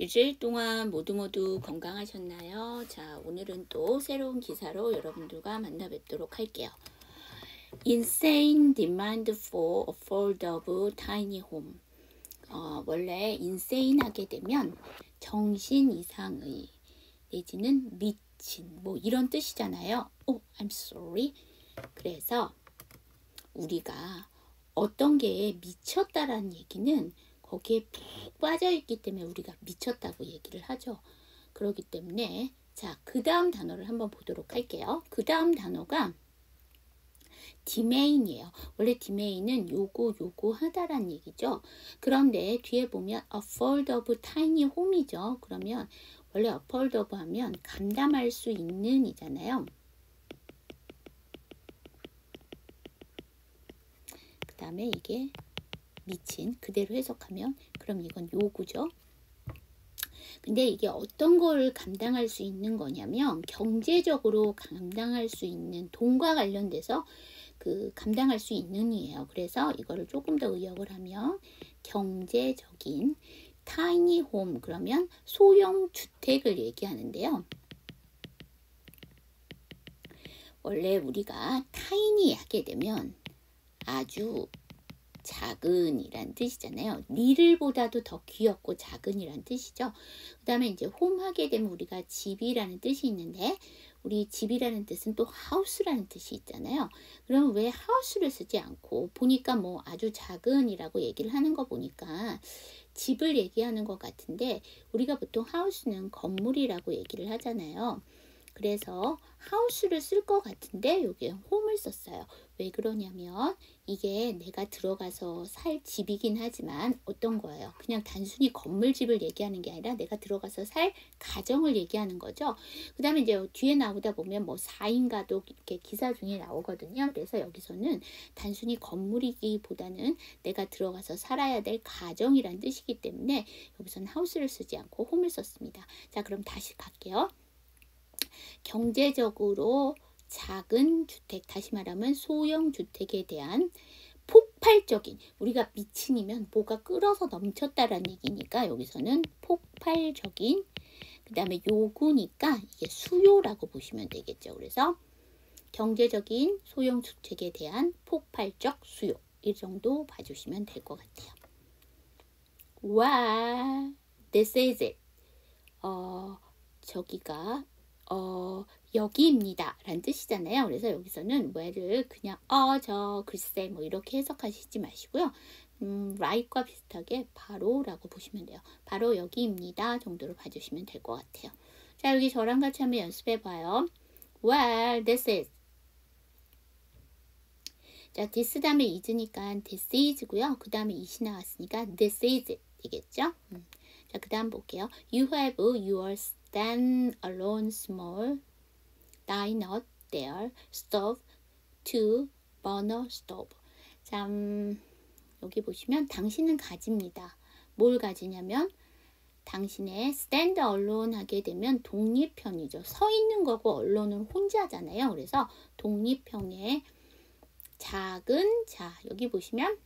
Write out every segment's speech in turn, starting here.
일주일 동안 모두 건강하셨나요? 자, 오늘은 또 새로운 기사로 여러분들과 만나 뵙도록 할게요. Insane demand for affordable tiny home. 원래 insane 하게 되면 정신 이상의 내지는 미친 뭐 이런 뜻이잖아요. I'm sorry. 그래서 우리가 어떤 게 미쳤다라는 얘기는 거기에 푹 빠져있기 때문에 우리가 미쳤다고 얘기를 하죠. 그렇기 때문에 자, 그 다음 단어를 한번 보도록 할게요. 그 다음 단어가 디메인이에요. 원래 디메인은 요구하다란 얘기죠. 그런데 뒤에 보면 affordable tiny home이죠. 그러면 원래 affordable 하면 감당할 수 있는 이잖아요. 그 다음에 이게 미친 그대로 해석하면 그럼 이건 요구죠. 근데 이게 어떤 걸 감당할 수 있는 거냐면 경제적으로 감당할 수 있는 돈과 관련돼서 그 감당할 수 있는 이에요. 그래서 이거를 조금 더 의역을 하면 경제적인 타이니 홈 그러면 소형 주택을 얘기하는데요. 원래 우리가 타이니 하게 되면 아주 작은이란 뜻이잖아요. 리를보다도 더 귀엽고 작은이란 뜻이죠. 그 다음에 이제 홈 하게 되면 우리가 집이라는 뜻이 있는데 우리 집이라는 뜻은 또 하우스라는 뜻이 있잖아요. 그럼 왜 하우스를 쓰지 않고 보니까 뭐 아주 작은이라고 얘기를 하는 거 보니까 집을 얘기하는 것 같은데 우리가 보통 하우스는 건물이라고 얘기를 하잖아요. 그래서 하우스를 쓸 것 같은데 여기에 홈을 썼어요. 왜 그러냐면 이게 내가 들어가서 살 집이긴 하지만 어떤 거예요? 그냥 단순히 건물집을 얘기하는 게 아니라 내가 들어가서 살 가정을 얘기하는 거죠. 그 다음에 이제 뒤에 나오다 보면 뭐 4인 가족 이렇게 기사 중에 나오거든요. 그래서 여기서는 단순히 건물이기보다는 내가 들어가서 살아야 될 가정이란 뜻이기 때문에 여기서는 하우스를 쓰지 않고 홈을 썼습니다. 자, 그럼 다시 갈게요. 경제적으로 작은 주택, 다시 말하면 소형 주택에 대한 폭발적인, 우리가 미친이면 뭐가 끓어서 넘쳤다라는 얘기니까 여기서는 폭발적인, 그 다음에 요구니까 이게 수요라고 보시면 되겠죠. 그래서 경제적인 소형 주택에 대한 폭발적 수요, 이 정도 봐주시면 될 것 같아요. 와, this is it. 저기가 여기입니다 라는 뜻이잖아요. 그래서 여기서는 where를 그냥 저 글쎄 뭐 이렇게 해석하시지 마시고요. like과 비슷하게 바로 라고 보시면 돼요. 바로 여기입니다 정도로 봐주시면 될 것 같아요. 자, 여기 저랑 같이 한번 연습해 봐요. Well, this is. 자, this 다음에 is니까 this is고요. 그 다음에 it이 나왔으니까 this is 되겠죠. 자, 그 다음 볼게요. You have your stand alone small diner there stove to burner stove. 자, 여기 보시면 당신은 가집니다. 뭘 가지냐면 당신의 stand alone 하게 되면 독립형이죠. 서 있는 거고 allone은 혼자잖아요. 그래서 독립형의 작은, 자 여기 보시면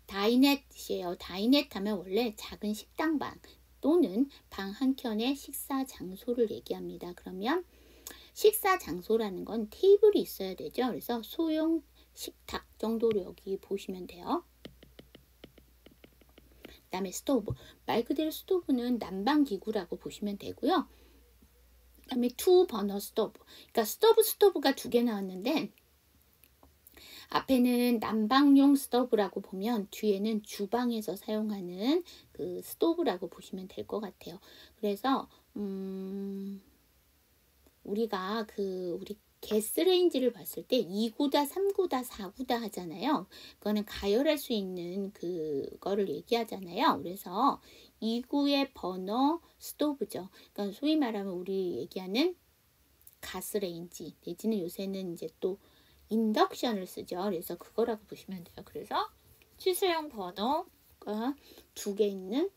다이넷이에요. 다이넷 하면 원래 작은 식당방 또는 방 한켠의 식사 장소를 얘기합니다. 그러면 식사 장소라는 건 테이블이 있어야 되죠. 그래서 소형 식탁 정도로 여기 보시면 돼요. 그 다음에 스토브, 말 그대로 스토브는 난방기구라고 보시면 되고요. 그 다음에 투 버너 스토브, 그러니까 스토브가 두 개 나왔는데 앞에는 난방용 스토브라고 보면 뒤에는 주방에서 사용하는 그 스토브라고 보시면 될 것 같아요. 그래서 우리가 우리 가스레인지를 봤을 때 2구다, 3구다, 4구다 하잖아요. 그거는 가열할 수 있는 그거를 얘기하잖아요. 그래서 2구의 버너 스토브죠. 그러니까 소위 말하면 우리 얘기하는 가스레인지 내지는 요새는 이제 또 인덕션을 쓰죠. 그래서 그거라고 보시면 돼요. 그래서 취사용 버너가 두 개 있는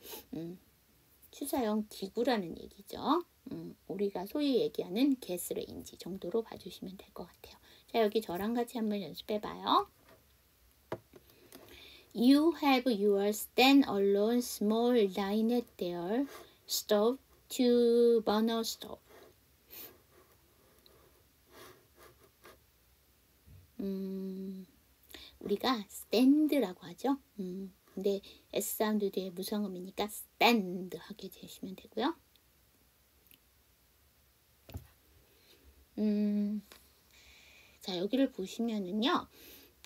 취사용 기구라는 얘기죠. 우리가 소위 얘기하는 가스레인지 정도로 봐주시면 될 것 같아요. 자, 여기 저랑 같이 한번 연습해 봐요. You have your stand-alone small dinette there, stove to burner stove. 우리가 stand라고 하죠. 근데 S 사운드 뒤에 무성음이니까 stand 하게 되시면 되고요. 자, 여기를 보시면은요.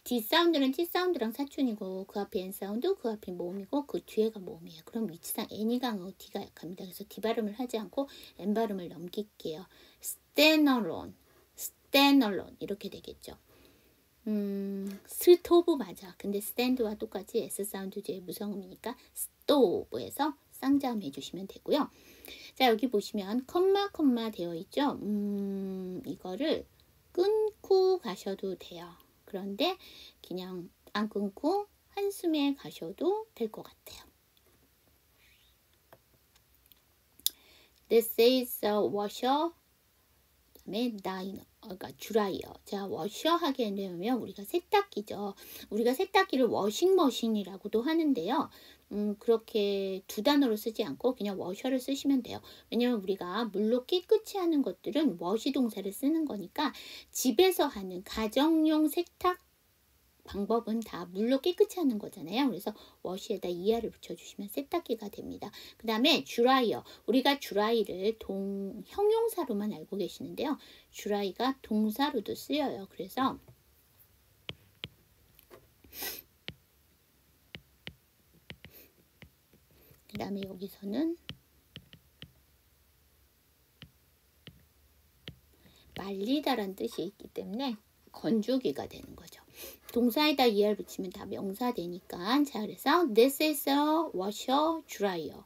D 사운드는 T 사운드랑 사촌이고 그 앞에 N 사운드, 그 앞에 모음이고 그 뒤에가 모음이에요. 그럼 위치상 N이 강하고 T가 약합니다. 그래서 D 발음을 하지 않고 N 발음을 넘길게요. standalone, standalone 이렇게 되겠죠. 스토브 맞아. 근데 스탠드와 똑같이 S 사운드 뒤에 무성음이니까 스토브에서 쌍자음 해주시면 되고요. 자, 여기 보시면 컴마 되어 있죠. 이거를 끊고 가셔도 돼요. 그런데 그냥 안 끊고 한숨에 가셔도 될 것 같아요. This is a washer. 그다음에 그러니까 드라이어. 자, 워셔 하게 되면 우리가 세탁기죠. 우리가 세탁기를 워싱머신이라고도 하는데요. 그렇게 두 단어로 쓰지 않고 그냥 워셔를 쓰시면 돼요. 왜냐면 우리가 물로 깨끗이 하는 것들은 워시 동사를 쓰는 거니까 집에서 하는 가정용 세탁 방법은 다 물로 깨끗이 하는 거잖아요. 그래서 워시에다 ER을 붙여주시면 세탁기가 됩니다. 그 다음에 드라이어. 우리가 드라이를 형용사로만 알고 계시는데요. 드라이가 동사로도 쓰여요. 그래서 그 다음에 여기서는 말리다란 뜻이 있기 때문에 건조기가 되는 거죠. 동사에다 ER 붙이면 다 명사 되니까. 자, 그래서 This is a washer dryer.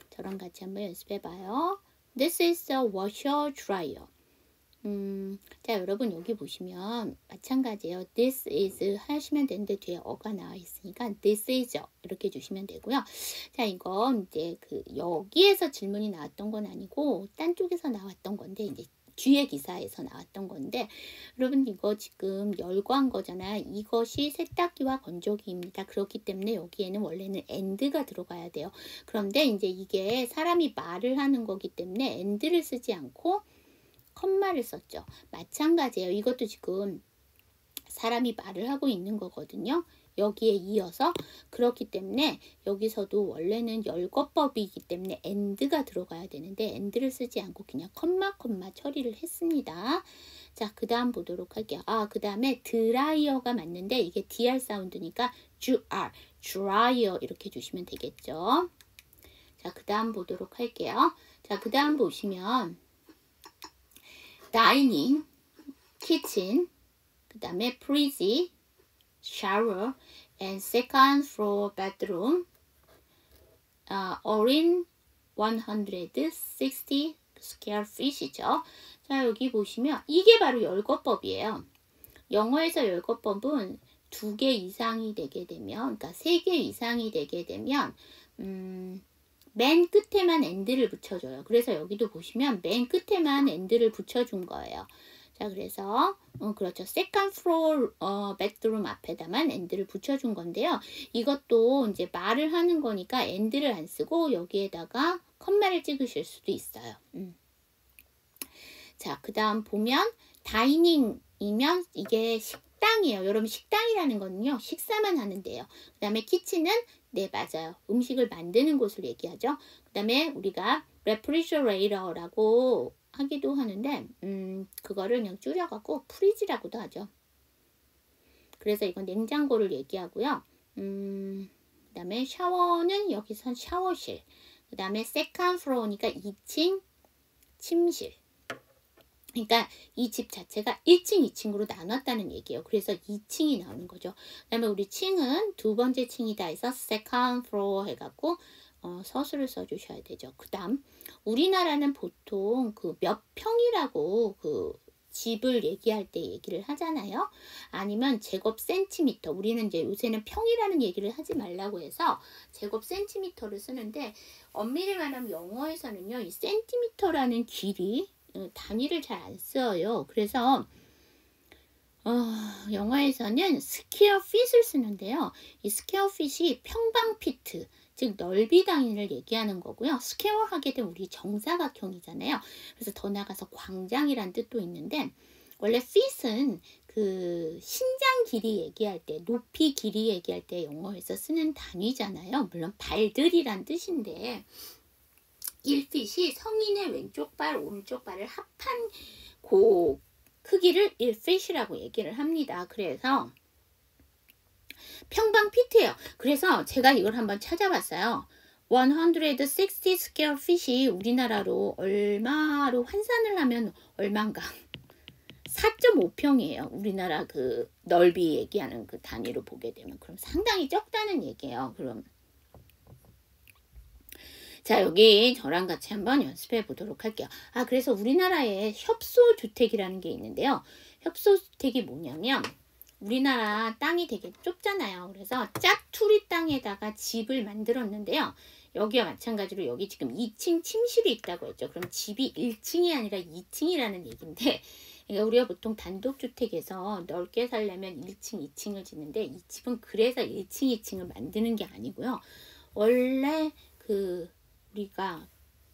저랑 같이 한번 연습해 봐요. This is a washer dryer. 자, 여러분 여기 보시면 마찬가지예요. This is 하시면 되는데 뒤에 어가 나와 있으니까 This is 이렇게 주시면 되고요. 자, 이건 이제 여기에서 질문이 나왔던 건 아니고 딴 쪽에서 나왔던 건데 이제 뒤에 기사에서 나왔던 건데 여러분 이거 지금 열거한 거잖아요. 이것이 세탁기와 건조기입니다. 그렇기 때문에 여기에는 원래는 and가 들어가야 돼요. 그런데 이제 이게 사람이 말을 하는 거기 때문에 and를 쓰지 않고 컴마를 썼죠. 마찬가지예요. 이것도 지금 사람이 말을 하고 있는 거거든요. 여기에 이어서 그렇기 때문에 여기서도 원래는 열거법이기 때문에 and가 들어가야 되는데 and를 쓰지 않고 그냥 컴마 처리를 했습니다. 자, 그 다음 보도록 할게요. 그 다음에 드라이어가 맞는데 이게 dr 사운드니까 dryer 이렇게 주시면 되겠죠. 자, 그 다음 보도록 할게요. 자, 그 다음 보시면 다이닝, 키친, 그 다음에 프리지, shower, and second floor bedroom, all in 160 square feet이죠. 자, 여기 보시면 이게 바로 열거법이에요. 영어에서 열거법은 2개 이상이 되게 되면, 그러니까 3개 이상이 되게 되면 맨 끝에만 and를 붙여줘요. 그래서 여기도 보시면 맨 끝에만 and를 붙여준 거예요. 자, 그래서 그렇죠. second floor bedroom 앞에다만 and를 붙여준 건데요. 이것도 이제 말을 하는 거니까 and를 안 쓰고 여기에다가 컴마를 찍으실 수도 있어요. 자, 그 다음 보면 다이닝이면 이게 식당이에요. 여러분 식당이라는 거는요. 식사만 하는데요. 그 다음에 키친은 네, 맞아요. 음식을 만드는 곳을 얘기하죠. 그 다음에 우리가 refrigerator라고 하기도 하는데 그거를 그냥 줄여갖고 프리지라고도 하죠. 그래서 이건 냉장고를 얘기하고요. 그 다음에 샤워는 여기선 샤워실. 그 다음에 세컨드 플로어니까 2층 침실. 그러니까 이 집 자체가 1층, 2층으로 나눴다는 얘기예요. 그래서 2층이 나오는 거죠. 그 다음에 우리 층은 두 번째 층이다 해서 second floor 해갖고 서술을 써주셔야 되죠. 그 다음 우리나라는 보통 그 몇 평이라고 그 집을 얘기할 때 얘기를 하잖아요. 아니면 제곱 센티미터. 우리는 이제 요새는 평이라는 얘기를 하지 말라고 해서 제곱 센티미터를 쓰는데 엄밀히 말하면 영어에서는요. 이 센티미터라는 길이 단위를 잘 안 써요. 그래서 영어에서는 square feet을 쓰는데요. 이 square feet이 평방 피트, 즉 넓이 단위를 얘기하는 거고요. square 하게 되면 우리 정사각형이잖아요. 그래서 더 나가서 광장이란 뜻도 있는데, 원래 feet은 그 신장 길이 얘기할 때, 높이 길이 얘기할 때 영어에서 쓰는 단위잖아요. 물론 발들이란 뜻인데, 1핏이 성인의 왼쪽 발, 오른쪽 발을 합한 그 크기를 1핏이라고 얘기를 합니다. 그래서 평방 피트예요. 그래서 제가 이걸 한번 찾아봤어요. 160 square feet이 우리나라로 얼마로 환산을 하면 얼마인가? 4.5평이에요. 우리나라 그 넓이 얘기하는 그 단위로 보게 되면. 그럼 상당히 적다는 얘기예요. 그럼 자, 여기 저랑 같이 한번 연습해 보도록 할게요. 그래서 우리나라에 협소주택이라는 게 있는데요. 협소주택이 뭐냐면 우리나라 땅이 되게 좁잖아요. 그래서 짜투리 땅에다가 집을 만들었는데요. 여기와 마찬가지로 여기 지금 2층 침실이 있다고 했죠. 그럼 집이 1층이 아니라 2층이라는 얘기인데, 그러니까 우리가 보통 단독주택에서 넓게 살려면 1층, 2층을 짓는데 이 집은 그래서 1층, 2층을 만드는 게 아니고요. 원래 우리가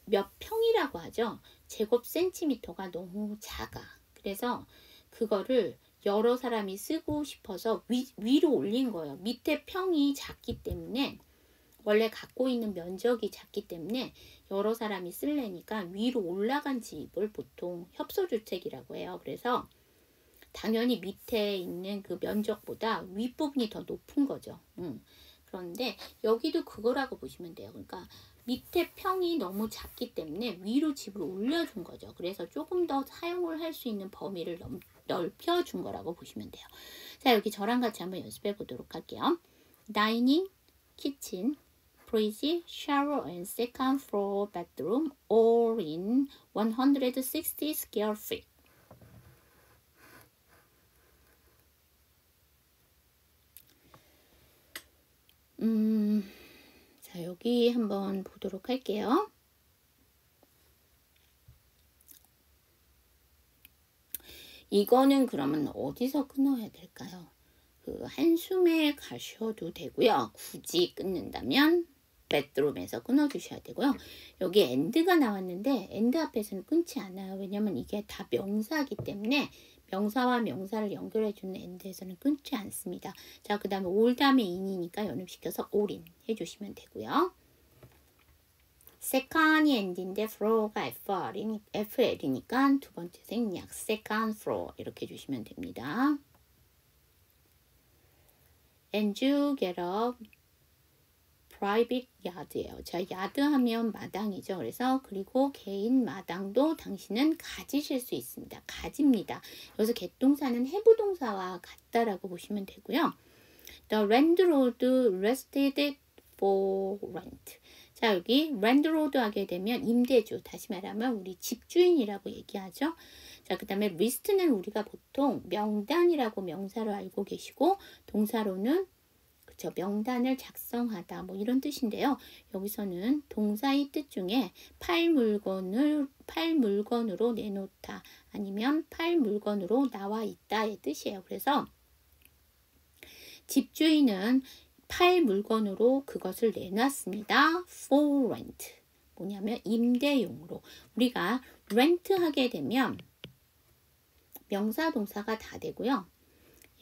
몇 평이라고 하죠. 제곱 센티미터가 너무 작아. 그래서 그거를 여러 사람이 쓰고 싶어서 위로 올린 거예요. 밑에 평이 작기 때문에, 원래 갖고 있는 면적이 작기 때문에 여러 사람이 쓰려니까 위로 올라간 집을 보통 협소주택이라고 해요. 그래서 당연히 밑에 있는 그 면적보다 윗부분이 더 높은 거죠. 그런데 여기도 그거라고 보시면 돼요. 그러니까 밑에 평이 너무 작기 때문에 위로 집을 올려준 거죠. 그래서 조금 더 사용을 할 수 있는 범위를 넓혀준 거라고 보시면 돼요. 자, 여기 저랑 같이 한번 연습해 보도록 할게요. 다이닝, 키친, fridge, shower and second floor bedroom all in 160 square feet. 자, 여기 한번 보도록 할게요. 이거는 그러면 어디서 끊어야 될까요? 한숨에 가셔도 되고요. 굳이 끊는다면 bedroom에서 끊어주셔야 되고요. 여기 end가 나왔는데 end 앞에서는 끊지 않아요. 왜냐면 이게 다 명사이기 때문에 명사와 명사를 연결해주는 end에서는 끊지 않습니다. 자, 그 다음에 all 다음에 in이니까 연습시켜서 all in 해주시면 되고요. second이 end인데 floor가 FL이니까 두 번째 생략 second floor 이렇게 해주시면 됩니다. And you get a private yard예요. 자, yard 하면 마당이죠. 그래서 그리고 개인 마당도 당신은 가지실 수 있습니다. 가집니다. 여기서 get 동사는 have 동사와 같다라고 보시면 되고요. The landlord rested for rent. 자, 여기 landlord 하게 되면 임대주, 다시 말하면 우리 집주인이라고 얘기하죠. 자, 그 다음에 list는 우리가 보통 명단이라고 명사로 알고 계시고, 동사로는 그쵸, 명단을 작성하다 뭐 이런 뜻인데요. 여기서는 동사의 뜻 중에 팔 물건으로 내놓다, 아니면 팔 물건으로 나와 있다의 뜻이에요. 그래서 집주인은 팔 물건으로 그것을 내놨습니다. for rent. 뭐냐면 임대용으로. 우리가 rent 하게 되면 명사 동사가 다 되고요.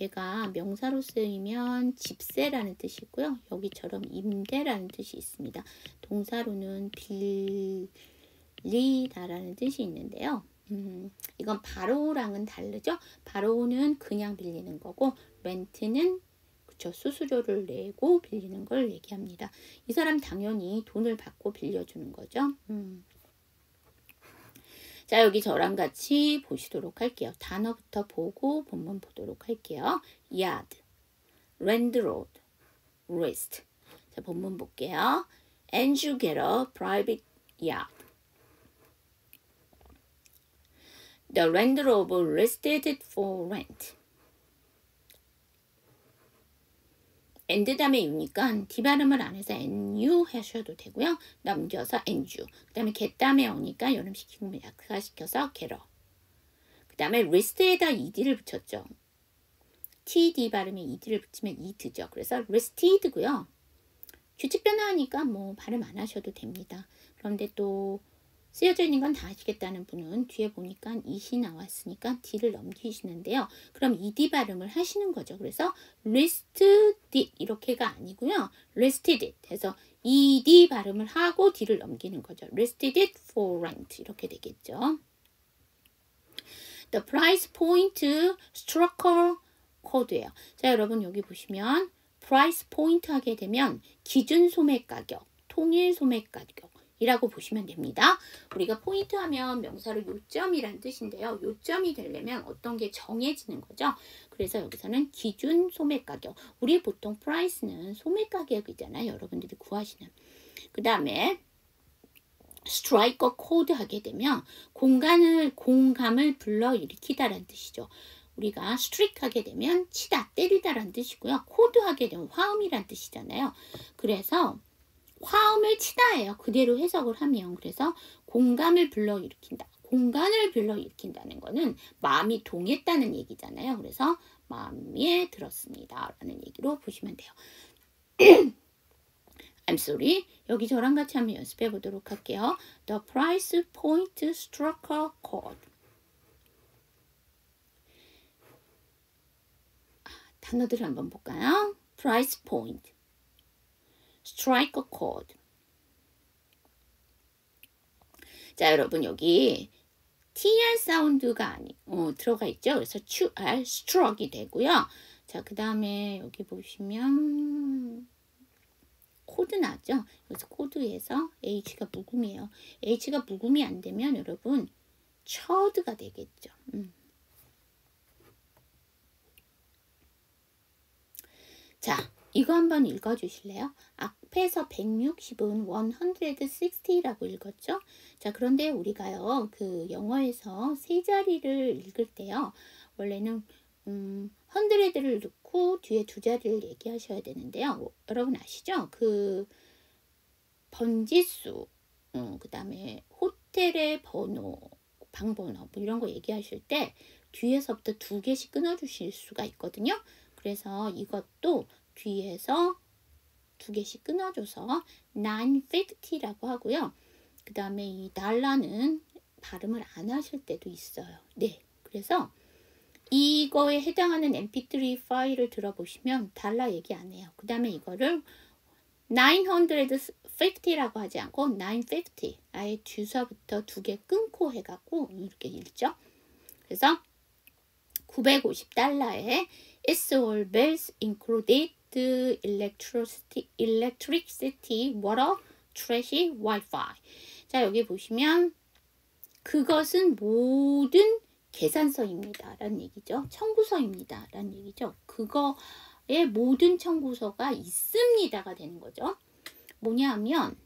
얘가 명사로 쓰이면 집세라는 뜻이 있고요. 여기처럼 임대라는 뜻이 있습니다. 동사로는 빌리다라는 뜻이 있는데요. 이건 바로랑은 다르죠. 바로는 그냥 빌리는 거고, 렌트는 수수료를 내고 빌리는 걸 얘기합니다. 이 사람 당연히 돈을 받고 빌려주는 거죠. 자, 여기 저랑 같이 보시도록 할게요. 단어부터 보고 본문 보도록 할게요. yard, landlord, rest. 자, 본문 볼게요. And you get a private yard. The landlord rested it for rent. and 다음에 you니까 D 발음을 안 해서 and 하셔도 되고요. 넘겨서 and you. 그 다음에 get 다음에 오니까 여름시키고 약화시켜서 get어. 그 다음에 rest에다 ed를 붙였죠. td 발음에 ed를 붙이면 ed죠. 그래서 rested고요. 규칙 변화하니까 뭐 발음 안 하셔도 됩니다. 그런데 또 쓰여져 있는 건 다 아시겠다는 분은 뒤에 보니까 it이 나왔으니까 d를 넘기시는데요. 그럼 ed 발음을 하시는 거죠. 그래서 rested 이렇게가 아니고요. rested it 해서 ed 발음을 하고 d를 넘기는 거죠. rested it for rent 이렇게 되겠죠. The price point structure code예요. 자, 여러분 여기 보시면 price point 하게 되면 기준 소매 가격, 통일 소매 가격이라고 보시면 됩니다. 우리가 포인트 하면 명사로 요점이란 뜻인데요. 요점이 되려면 어떤 게 정해지는 거죠. 그래서 여기서는 기준 소매 가격. 우리 보통 price는 소매 가격이잖아요. 여러분들이 구하시는. 그 다음에 스트라이커 코드 하게 되면 공감을 불러일으키다라는 뜻이죠. 우리가 스트릭 하게 되면 치다, 때리다라는 뜻이고요. 코드 하게 되면 화음이란 뜻이잖아요. 그래서 화음을 치다예요. 그대로 해석을 하면. 그래서 공감을 불러일으킨다. 공간을 불러일으킨다는 거는 마음이 동했다는 얘기잖아요. 그래서 마음에 들었습니다. 라는 얘기로 보시면 돼요. I'm sorry. 여기 저랑 같이 한번 연습해 보도록 할게요. The price point structure code. 단어들을 한번 볼까요? price point, striker code. 자, 여러분 여기 tr 사운드가 들어가 있죠. 그래서 qr, struck이 되고요. 자, 그 다음에 여기 보시면 코드 나죠. 그래서 코드에서 h가 묵음이에요. h가 묵음이 안 되면 여러분 chord가 되겠죠. 자, 이거 한번 읽어주실래요? 앞에서 160은 160라고 읽었죠? 자, 그런데 우리가요, 그 영어에서 세 자리를 읽을 때요, 원래는 100를 넣고 뒤에 두 자리를 얘기하셔야 되는데요. 여러분 아시죠? 그 번지수, 그 다음에 호텔의 번호, 방번호 뭐 이런 거 얘기하실 때 뒤에서부터 두 개씩 끊어주실 수가 있거든요. 그래서 이것도 뒤에서 두 개씩 끊어줘서 950라고 하고요. 그 다음에 이 달러는 발음을 안 하실 때도 있어요. 네, 그래서 이거에 해당하는 mp3 파일을 들어보시면 달러 얘기 안 해요. 그 다음에 이거를 950라고 하지 않고 950 아예 주서부터 두 개 끊고 해갖고 이렇게 읽죠. 그래서 950달러에 It's all bills included electricity, water, trash, wifi. 자, 여기 보시면 그것은 모든 계산서입니다. 라는 얘기죠. 청구서입니다. 라는 얘기죠. 그거의 모든 청구서가 있습니다가 되는 거죠. 뭐냐 하면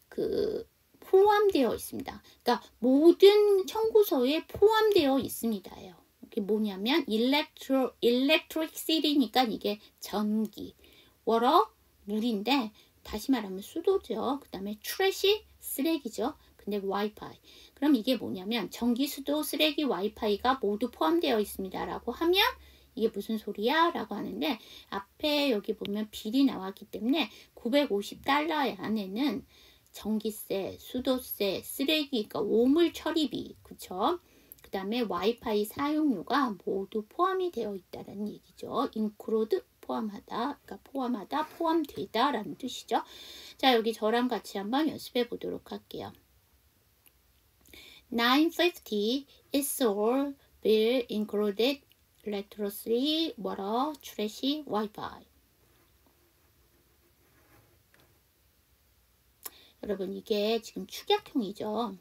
그 포함되어 있습니다. 그러니까 모든 청구서에 포함되어 있습니다예요. 이게 뭐냐면 electricity니까 이게 전기, water 물인데 다시 말하면 수도죠. 그 다음에 trash 쓰레기죠. 근데 와이파이. 그럼 이게 뭐냐면 전기, 수도, 쓰레기, 와이파이가 모두 포함되어 있습니다. 라고 하면 이게 무슨 소리야? 라고 하는데 앞에 여기 보면 빌이 나왔기 때문에 950달러 안에는 전기세, 수도세, 쓰레기, 그러니까 오물 처리비, 그쵸? 그 다음에 와이파이 사용료가 모두 포함이 되어 있다는 얘기죠. include 포함하다, 그러니까 포함하다, 포함되다 라는 뜻이죠. 자, 여기 저랑 같이 한번 연습해 보도록 할게요. 950 is all bill included electricity, water, trash, wifi. 여러분 이게 지금 축약형이죠.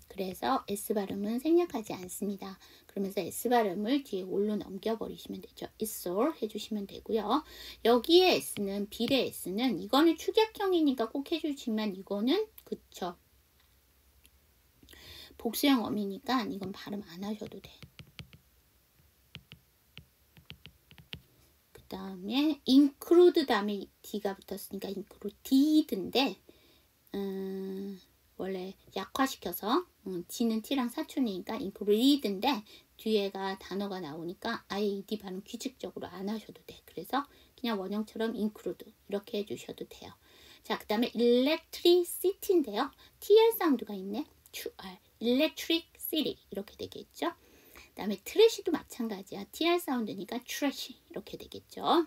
그래서 S 발음은 생략하지 않습니다. 그러면서 S 발음을 뒤에 올로 넘겨버리시면 되죠. It's all 해주시면 되고요. 여기에 S는 빌의 S는 이거는 축약형이니까 꼭 해주시면 이거는 그쵸. 복수형 어미니까 이건 발음 안 하셔도 돼. 그 다음에 include 다음에 D가 붙었으니까 include D인데 원래 약화시켜서 G는 T랑 사촌이니까 include인데 뒤에가 단어가 나오니까 아예 ed 발음 규칙적으로 안 하셔도 돼. 그래서 그냥 원형처럼 include 이렇게 해주셔도 돼요. 자, 그 다음에 electricity인데요. tr 사운드가 있네. electric city 이렇게 되겠죠. 그 다음에 trash도 마찬가지야. tr 사운드니까 trash 이렇게 되겠죠.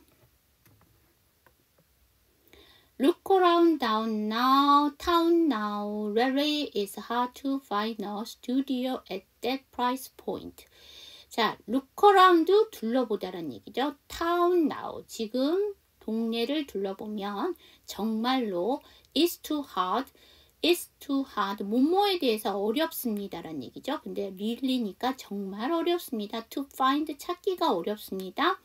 Look around town now. Really is hard to find a studio at that price point. 자, look around 둘러보다라는 얘기죠. town now 지금 동네를 둘러보면 정말로 is too hard 뭐뭐에 대해서 어렵습니다라는 얘기죠. 근데 really니까 정말 어렵습니다. to find 찾기가 어렵습니다.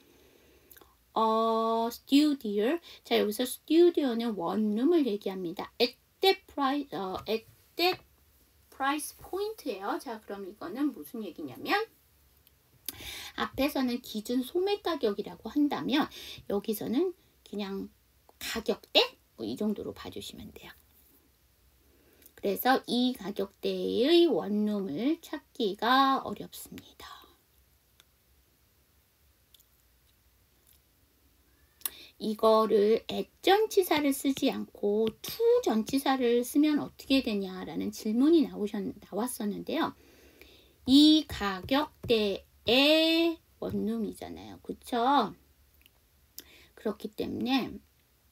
studio. 자, 여기서 studio는 원룸을 얘기합니다. at that price point예요. 자, 그럼 이거는 무슨 얘기냐면 앞에서는 기준 소매 가격이라고 한다면 여기서는 그냥 가격대 뭐 이 정도로 봐주시면 돼요. 그래서 이 가격대의 원룸을 찾기가 어렵습니다. 이거를 at 전치사를 쓰지 않고 to 전치사를 쓰면 어떻게 되냐라는 질문이 나왔었는데요. 이 가격대의 원룸이잖아요. 그쵸? 그렇기 때문에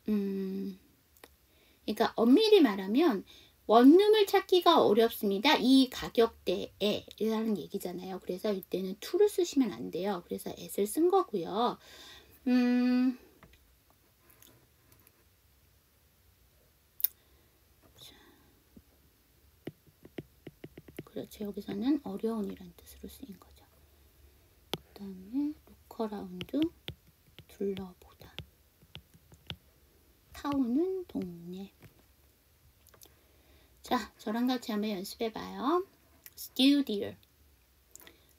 그러니까 엄밀히 말하면 원룸을 찾기가 어렵습니다. 이 가격대에 라는 얘기잖아요. 그래서 이때는 to를 쓰시면 안 돼요. 그래서 at을 쓴 거고요. 그렇죠. 여기서는 어려운이란 뜻으로 쓰인 거죠. 그 다음에 look around 둘러보다. 타운은 동네. 자, 저랑 같이 한번 연습해봐요. Studio.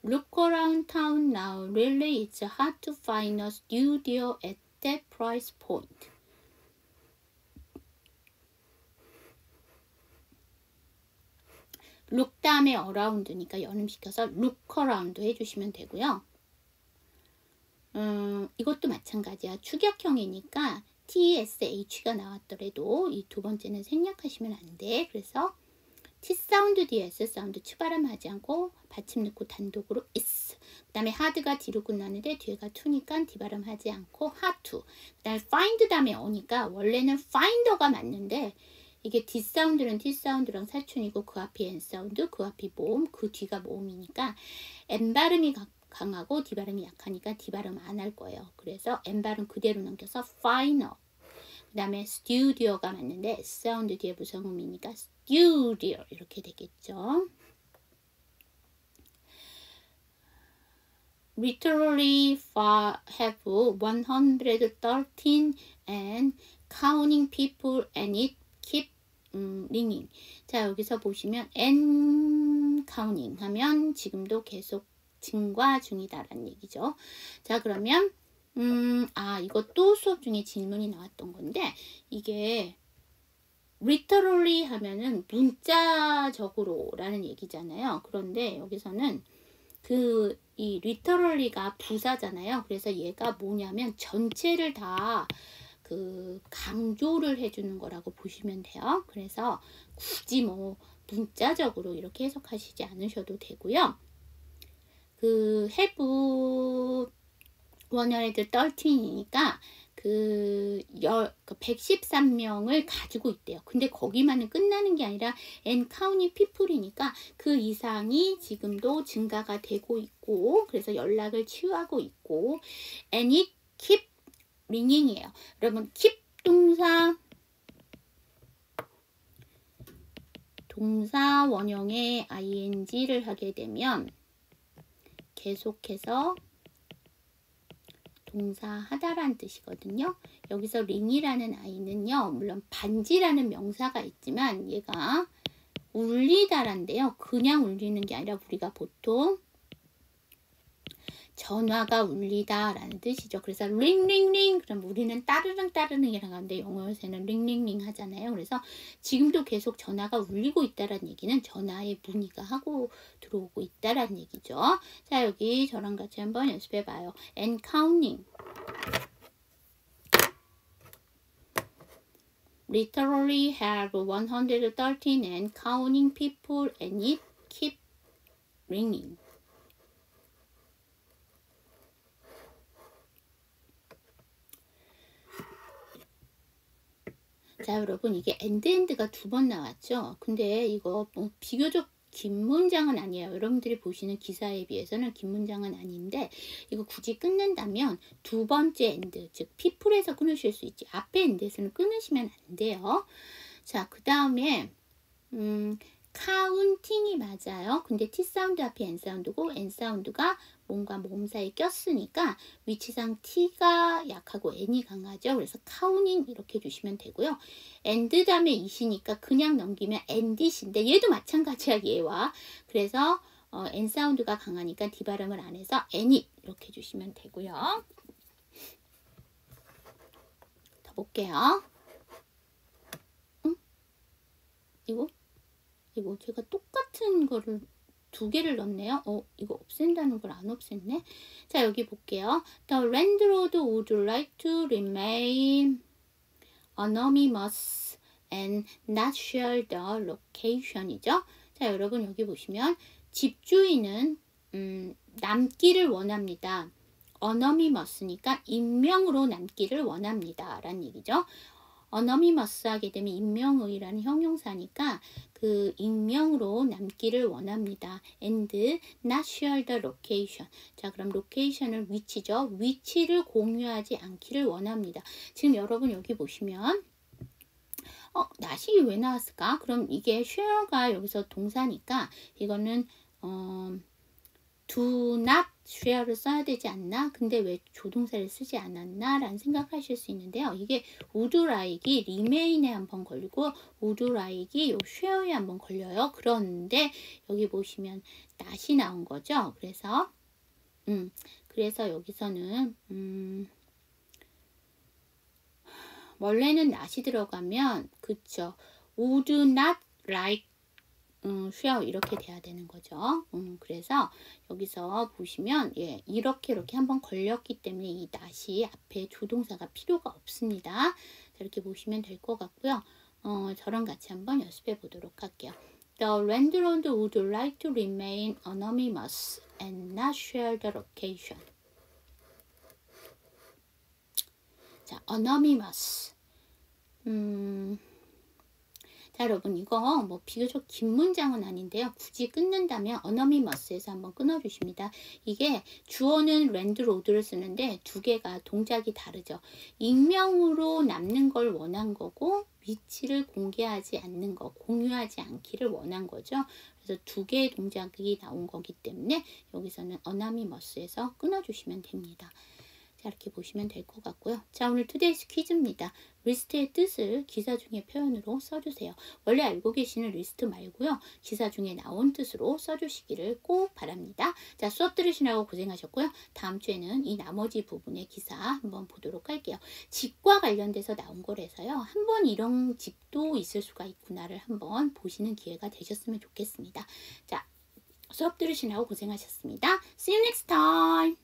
Look around town now. Really, it's hard to find a studio at that price point. look 다음에 around니까 연음시켜서 look around 해주시면 되고요. 이것도 마찬가지야. 추격형이니까 TSH가 나왔더라도 이 두 번째는 생략하시면 안 돼. 그래서 T 사운드 뒤에 S 사운드 추발음 하지 않고 받침 넣고 단독으로 is. 그 다음에 hard가 뒤로 끝나는데 뒤에가 to니까 뒤발음 하지 않고 hard to. 그 다음에 find 다음에 어니까 원래는 finder가 맞는데 이게 D 사운드는 T 사운드랑 사촌이고 그 앞이 N 사운드, 그 앞이 모음, 그 뒤가 모음이니까 N 발음이 강하고 D 발음이 약하니까 D 발음 안 할 거예요. 그래서 N 발음 그대로 넘겨서 final. 그 다음에 studio가 맞는데 S 사운드 뒤에 부성음이니까 studio 이렇게 되겠죠. Literally have 113 and counting people and it keep ringing. 자, 여기서 보시면 and counting 하면 지금도 계속 증가 중이다라는 얘기죠. 자, 그러면 이것도 수업 중에 질문이 나왔던 건데 이게 literally 하면은 문자적으로 라는 얘기잖아요. 그런데 여기서는 이 literally가 부사잖아요. 그래서 얘가 뭐냐면 전체를 다 강조를 해주는 거라고 보시면 돼요. 그래서 굳이 뭐 문자적으로 이렇게 해석하시지 않으셔도 되고요. have 113이니까 113명을 가지고 있대요. 근데 거기만은 끝나는 게 아니라 and counting people이니까 그 이상이 지금도 증가가 되고 있고 그래서 연락을 취하고 있고 and it keep ringing이에요. 여러분 keep 동사 원형에 ing를 하게 되면 계속해서 동사하다라는 뜻이거든요. 여기서 ring이라는 i는요. 물론 반지라는 명사가 있지만 얘가 울리다란데요. 그냥 울리는 게 아니라 우리가 보통 전화가 울리다 라는 뜻이죠. 그래서 링링링 그럼 우리는 따르릉 따르릉이라고 하는데 영어에서는 링링링 하잖아요. 그래서 지금도 계속 전화가 울리고 있다라는 얘기는 전화의 문의가 하고 들어오고 있다라는 얘기죠. 자, 여기 저랑 같이 한번 연습해 봐요. And counting. Literally have 113 and counting people and it keep ringing. 자, 여러분 이게 end가 두 번 나왔죠. 근데 이거 뭐 비교적 긴 문장은 아니에요. 여러분들이 보시는 기사에 비해서는 긴 문장은 아닌데 이거 굳이 끊는다면 두 번째 end, 즉 people에서 끊으실 수 있지. 앞에 end에서는 끊으시면 안 돼요. 자, 그 다음에 카운팅이 맞아요. 근데 T 사운드 앞에 N 사운드고 N 사운드가 뭔가 모음사에 꼈으니까 위치상 T가 약하고 N이 강하죠. 그래서 카우닝 이렇게 주시면 되고요. 엔드 다음에 이시니까 그냥 넘기면 엔디시인데 얘도 마찬가지야 얘와. 그래서 N 사운드가 강하니까 D 발음을 안 해서 N이 이렇게 주시면 되고요. 더 볼게요. 이거 제가 똑같은 거를 두 개를 넣었네요. 이거 없앤다는 걸 안 없앴네. 자, 여기 볼게요. The landlord would like to remain anonymous and not share the location이죠. 자, 여러분 여기 보시면 집주인은 남기를 원합니다. anonymous니까 익명으로 남기를 원합니다. 라는 얘기죠. anonymous 하게 되면 익명의라는 형용사니까 그 익명으로 남기를 원합니다. and not share the location. 자, 그럼 location은 위치죠. 위치를 공유하지 않기를 원합니다. 지금 여러분 여기 보시면 not이 왜 나왔을까? 그럼 이게 share가 여기서 동사니까 이거는 do not share를 써야 되지 않나? 근데 왜 조동사를 쓰지 않았나? 라는 생각하실 수 있는데요. 이게 would like이 remain에 한번 걸리고 would like이 요 share에 한번 걸려요. 그런데 여기 보시면 not이 나온 거죠. 그래서 여기서는 원래는 not이 들어가면 그쵸. would not like share 이렇게 돼야 되는 거죠. 그래서 여기서 보시면 이렇게 한번 걸렸기 때문에 이 not이 앞에 조동사가 필요가 없습니다. 자, 이렇게 보시면 될 것 같고요. 저랑 같이 한번 연습해 보도록 할게요. The landlord would like to remain anonymous and not share the location. 자, anonymous. 자, 여러분 이거 뭐 비교적 긴 문장은 아닌데요. 굳이 끊는다면 anonymous에서 한번 끊어주십니다. 이게 주어는 landlord를 쓰는데 두 개가 동작이 다르죠. 익명으로 남는 걸 원한 거고 위치를 공개하지 않는 거, 공유하지 않기를 원한 거죠. 그래서 두 개의 동작이 나온 거기 때문에 여기서는 anonymous에서 끊어주시면 됩니다. 자, 이렇게 보시면 될 것 같고요. 자, 오늘 투데이스 퀴즈입니다. 리스트의 뜻을 기사 중에 표현으로 써주세요. 원래 알고 계시는 리스트 말고요. 기사 중에 나온 뜻으로 써주시기를 꼭 바랍니다. 자, 수업 들으시느라고 고생하셨고요. 다음 주에는 이 나머지 부분의 기사 한번 보도록 할게요. 집과 관련돼서 나온 거라서요. 한번 이런 집도 있을 수가 있구나를 한번 보시는 기회가 되셨으면 좋겠습니다. 자, 수업 들으시느라고 고생하셨습니다. See you next time!